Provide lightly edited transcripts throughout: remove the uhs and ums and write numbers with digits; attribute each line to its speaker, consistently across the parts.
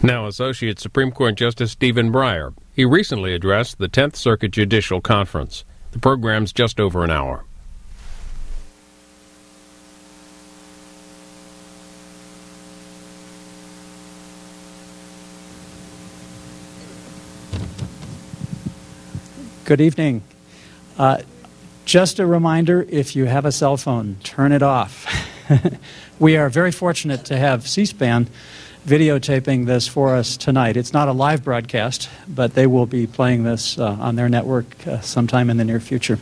Speaker 1: Now Associate Supreme Court Justice Stephen Breyer. He recently addressed the 10th Circuit Judicial Conference. The program's just over an hour.
Speaker 2: Good evening. Just a reminder, if you have a cell phone, turn it off. We are very fortunate to have C-SPAN videotaping this for us tonight. It's not a live broadcast, but they will be playing this on their network sometime in the near future.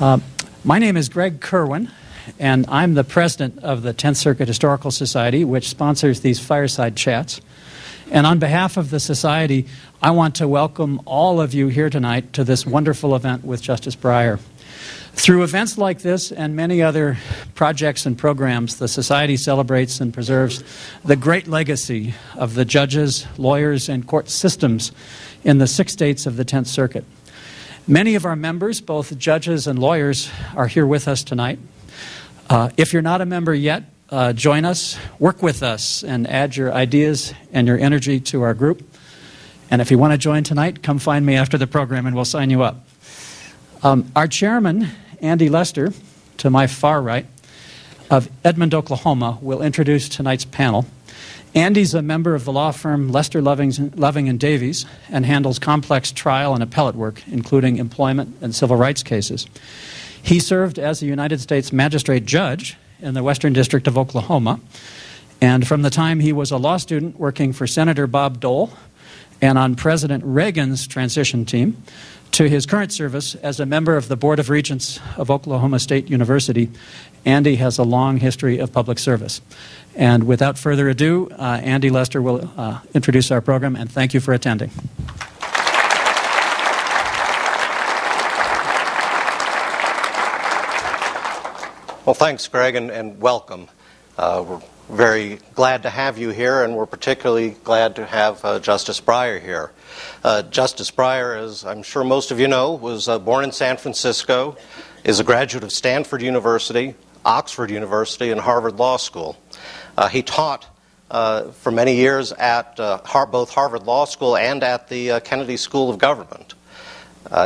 Speaker 2: My name is Greg Kerwin, and I'm the president of the 10th Circuit Historical Society, which sponsors these fireside chats. And on behalf of the Society, I want to welcome all of you here tonight to this wonderful event with Justice Breyer. Through events like this and many other projects and programs, the Society celebrates and preserves the great legacy of the judges, lawyers, and court systems in the 6 states of the 10th Circuit. Many of our members, both judges and lawyers, are here with us tonight. If you're not a member yet, join us, work with us, and add your ideas and your energy to our group. And if you want to join tonight, come find me after the program and we'll sign you up. Our chairman, Andy Lester, to my far right, of Edmond, Oklahoma, will introduce tonight's panel. Andy's a member of the law firm Lester, Loving and Davies and handles complex trial and appellate work, including employment and civil rights cases. He served as a United States magistrate judge in the Western District of Oklahoma, and from the time he was a law student working for Senator Bob Dole and on President Reagan's transition team, to his current service as a member of the Board of Regents of Oklahoma State University, Andy has a long history of public service. And without further ado, Andy Lester will introduce our program, and thank you for attending.
Speaker 3: Well, thanks, Greg, and welcome. We're very glad to have you here, and we're particularly glad to have Justice Breyer here. Justice Breyer, as I'm sure most of you know, was born in San Francisco, is a graduate of Stanford University, Oxford University, and Harvard Law School. He taught for many years at both Harvard Law School and at the Kennedy School of Government.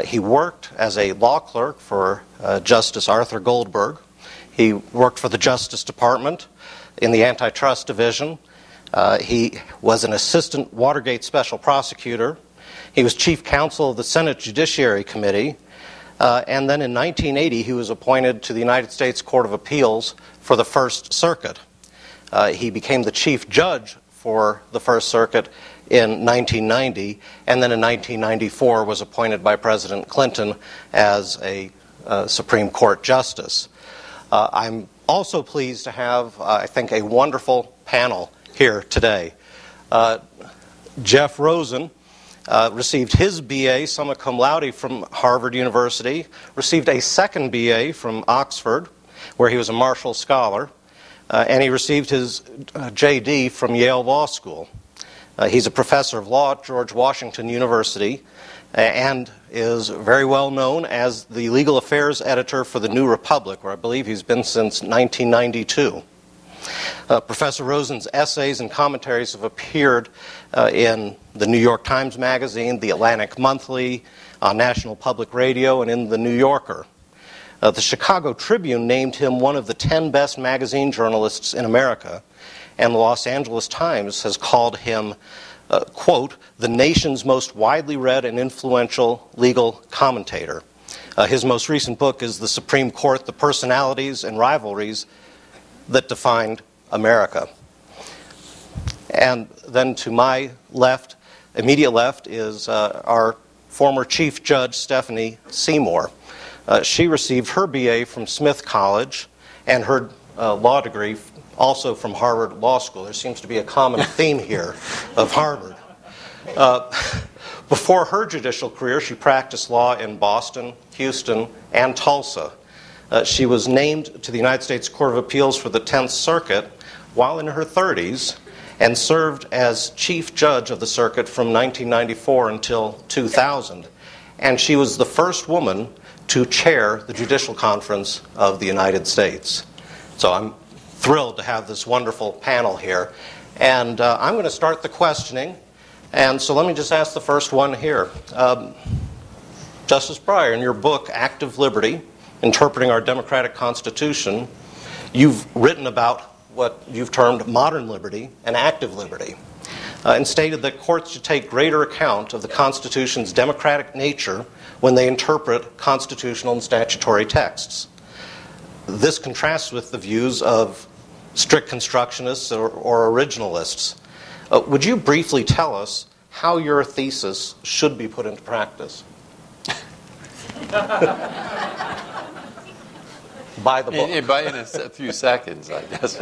Speaker 3: He worked as a law clerk for Justice Arthur Goldberg. He worked for the Justice Department in the Antitrust Division. He was an assistant Watergate special prosecutor. He was chief counsel of the Senate Judiciary Committee. And then in 1980, he was appointed to the United States Court of Appeals for the First Circuit. He became the chief judge for the First Circuit in 1990, and then in 1994 was appointed by President Clinton as a Supreme Court justice. I'm also pleased to have, I think, a wonderful panel here today. Jeff Rosen received his BA summa cum laude from Harvard University, received a second BA from Oxford, where he was a Marshall Scholar, and he received his JD from Yale Law School. He's a professor of law at George Washington University and is very well known as the legal affairs editor for the New Republic, where I believe he's been since 1992. Professor Rosen's essays and commentaries have appeared in the New York Times Magazine, the Atlantic Monthly, on National Public Radio, and in the New Yorker. The Chicago Tribune named him one of the 10 best magazine journalists in America, and the Los Angeles Times has called him, quote, the nation's most widely read and influential legal commentator. His most recent book is The Supreme Court, The Personalities and Rivalries That Defined America. And then to my left, immediate left, is our former Chief Judge, Stephanie Seymour. She received her BA from Smith College and her law degree also from Harvard Law School. There seems to be a common theme here of Harvard. Before her judicial career, she practiced law in Boston, Houston, and Tulsa. She was named to the United States Court of Appeals for the 10th Circuit while in her 30s and served as chief judge of the circuit from 1994 until 2000. And she was the first woman to chair the Judicial Conference of the United States. So I'm thrilled to have this wonderful panel here. And I'm going to start the questioning. And so let me just ask the first one here. Justice Breyer, in your book, Active Liberty, Interpreting Our Democratic Constitution, you've written about what you've termed modern liberty and active liberty, and stated that courts should take greater account of the Constitution's democratic nature when they interpret constitutional and statutory texts. This contrasts with the views of strict constructionists or originalists. Would you briefly tell us how your thesis should be put into practice? By the book.
Speaker 4: In a few seconds, I guess.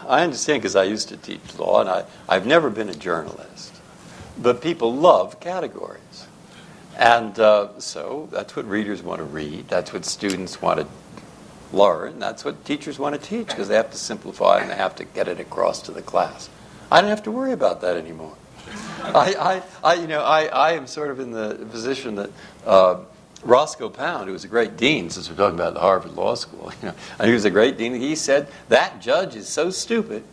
Speaker 4: I understand because I used to teach law, and I've never been a journalist. But people love categories. And so that's what readers want to read. That's what students want to learn. That's what teachers want to teach, because they have to simplify and they have to get it across to the class. I don't have to worry about that anymore. I am sort of in the position that Roscoe Pound, who was a great dean, since we're talking about the Harvard Law School, and he was a great dean, he said, that judge is so stupid,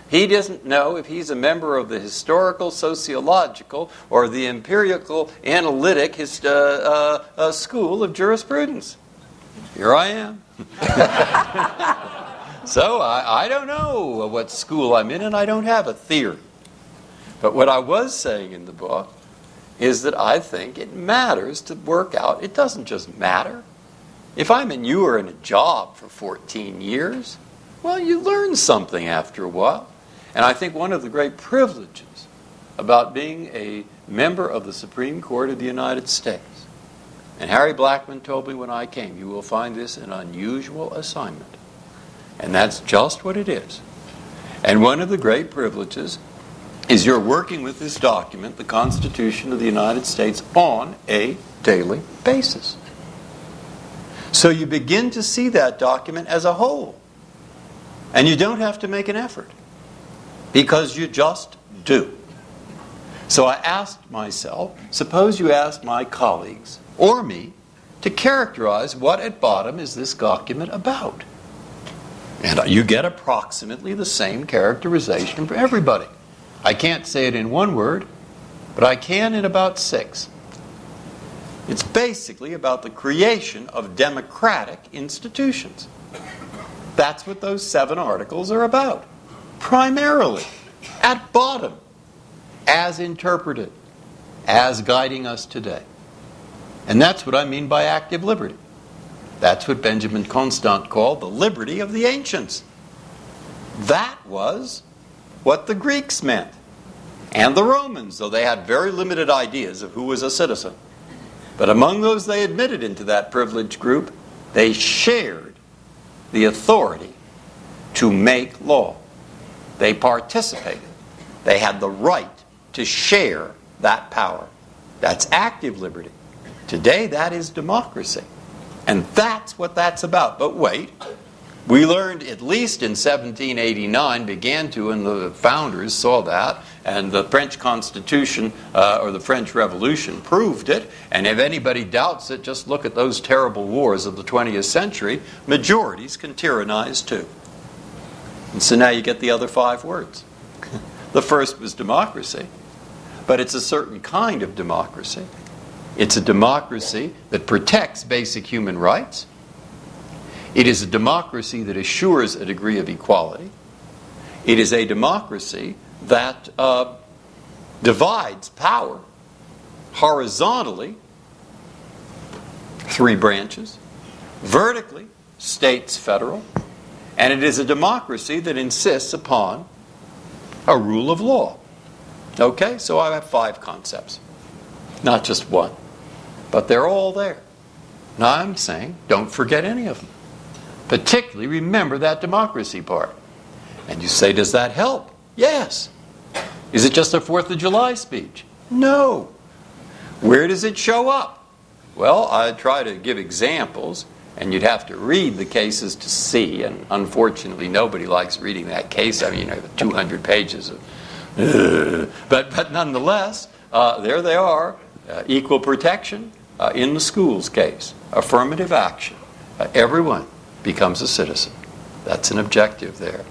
Speaker 4: he doesn't know if he's a member of the historical, sociological, or the empirical, analytic school of jurisprudence. Here I am. So I don't know what school I'm in, and I don't have a theory. But what I was saying in the book is that I think it matters to work out. It doesn't just matter. If you were in a job for 14 years, well, you learn something after a while. And I think one of the great privileges about being a member of the Supreme Court of the United States, and Harry Blackman told me when I came, you will find this an unusual assignment. And that's just what it is. And one of the great privileges is you're working with this document, the Constitution of the United States, on a daily basis. So you begin to see that document as a whole. And you don't have to make an effort, because you just do. So I asked myself, suppose you asked my colleagues, or me, to characterize what at bottom is this document about. And you get approximately the same characterization for everybody. I can't say it in one word, but I can in about 6. It's basically about the creation of democratic institutions. That's what those 7 articles are about. Primarily, at bottom, as interpreted, as guiding us today. And that's what I mean by active liberty. That's what Benjamin Constant called the liberty of the ancients. That was what the Greeks meant, and the Romans, though they had very limited ideas of who was a citizen. But among those they admitted into that privileged group, they shared the authority to make law. They participated. They had the right to share that power. That's active liberty. Today, that is democracy. And that's what that's about. But wait, we learned at least in 1789, began to, and the founders saw that, and the French Constitution or the French Revolution proved it. And if anybody doubts it, just look at those terrible wars of the 20th century. Majorities can tyrannize too. And so now you get the other 5 words. The first was democracy, but it's a certain kind of democracy. It's a democracy that protects basic human rights. It is a democracy that assures a degree of equality. It is a democracy that divides power horizontally, 3 branches, vertically, states, federal, and it is a democracy that insists upon a rule of law. Okay, so I have 5 concepts, not just one, but they're all there. Now I'm saying don't forget any of them. Particularly remember that democracy part. And you say, does that help? Yes. Is it just a 4th of July speech? No. Where does it show up? Well, I try to give examples, and you'd have to read the cases to see, and unfortunately nobody likes reading that case. I mean, 200 pages of... But nonetheless, there they are. Equal protection in the schools case. Affirmative action. Everyone. becomes a citizen. That's an objective there.